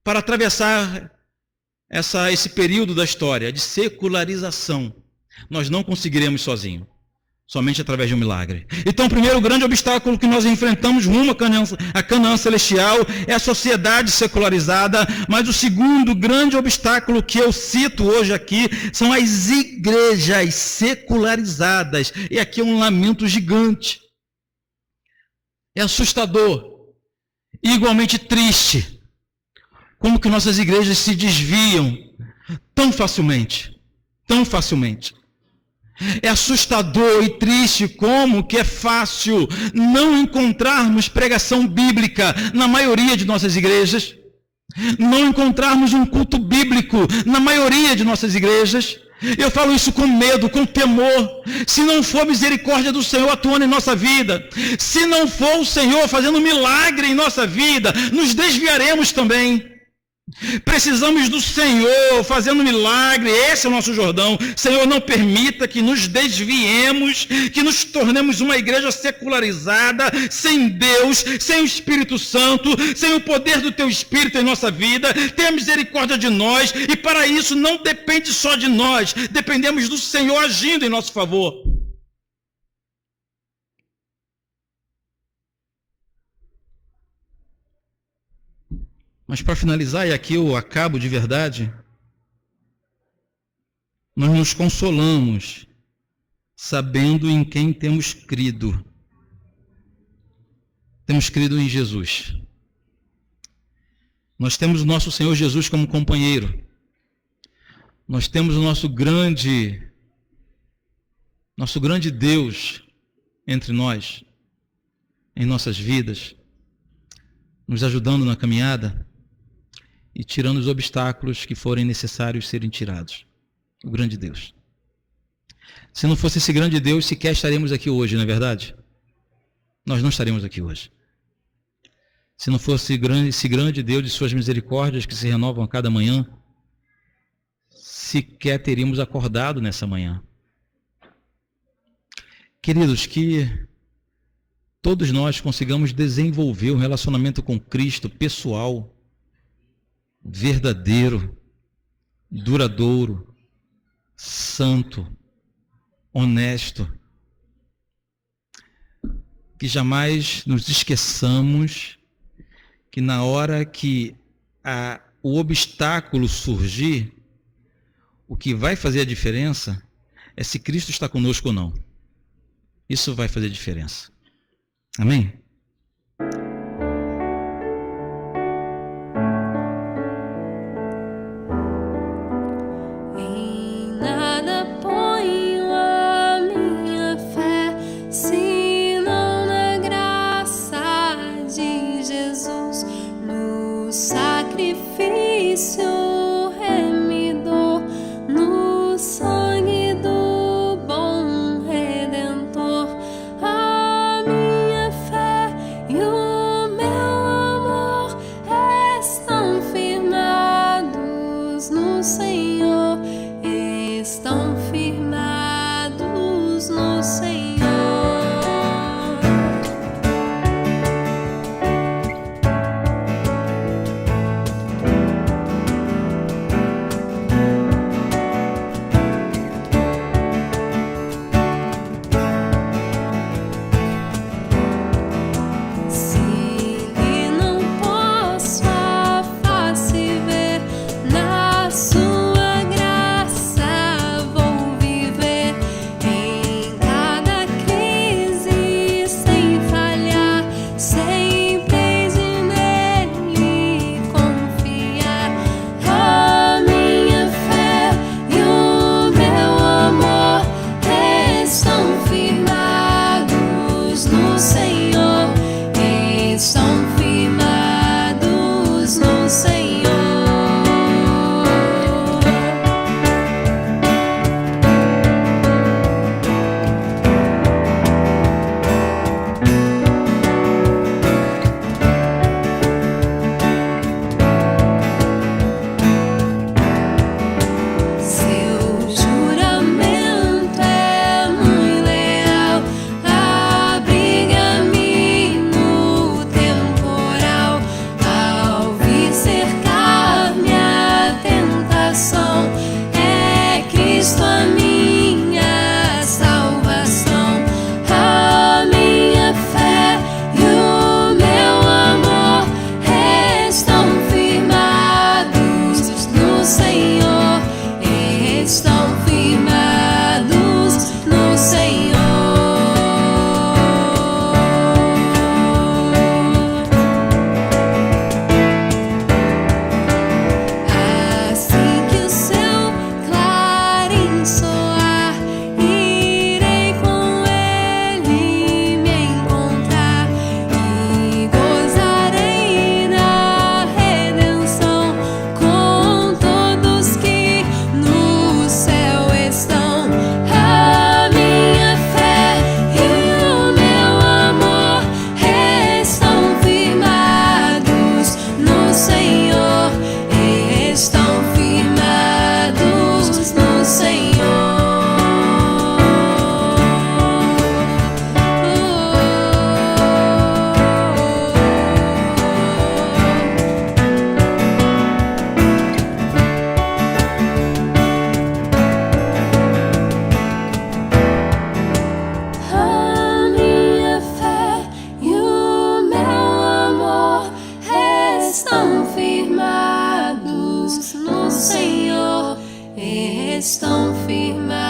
para atravessar esse período da história de secularização. Nós não conseguiremos sozinhos, somente através de um milagre. Então, o primeiro grande obstáculo que nós enfrentamos rumo à Canaã celestial é a sociedade secularizada, mas o segundo grande obstáculo que eu cito hoje aqui são as igrejas secularizadas. E aqui é um lamento gigante. É assustador e igualmente triste. Como que nossas igrejas se desviam tão facilmente, tão facilmente. É assustador e triste como que é fácil não encontrarmos pregação bíblica na maioria de nossas igrejas, não encontrarmos um culto bíblico na maioria de nossas igrejas. Eu falo isso com medo, com temor. Se não for misericórdia do Senhor atuando em nossa vida, se não for o Senhor fazendo um milagre em nossa vida, nos desviaremos também. Precisamos do Senhor fazendo milagre, esse é o nosso Jordão. Senhor, não permita que nos desviemos, que nos tornemos uma igreja secularizada, sem Deus, sem o Espírito Santo, sem o poder do Teu Espírito em nossa vida. Tenha misericórdia de nós, e para isso não depende só de nós, dependemos do Senhor agindo em nosso favor. Mas para finalizar, e aqui eu acabo de verdade, nós nos consolamos sabendo em quem temos crido. Temos crido em Jesus. Nós temos o nosso Senhor Jesus como companheiro. Nós temos o nosso grande Deus entre nós, em nossas vidas, nos ajudando na caminhada e tirando os obstáculos que forem necessários serem tirados. O grande Deus. Se não fosse esse grande Deus, sequer estaremos aqui hoje, não é verdade? Nós não estaremos aqui hoje. Se não fosse esse grande Deus de suas misericórdias que se renovam a cada manhã, sequer teríamos acordado nessa manhã. Queridos, que todos nós consigamos desenvolver um relacionamento com Cristo pessoal, verdadeiro, duradouro, santo, honesto. Que jamais nos esqueçamos que na hora que o obstáculo surgir, o que vai fazer a diferença é se Cristo está conosco ou não. Isso vai fazer diferença. Amém? Em nada ponho a minha fé, senão na graça de Jesus, no sacrifício remidor, no sangue do bom Redentor. A minha fé estão firmes.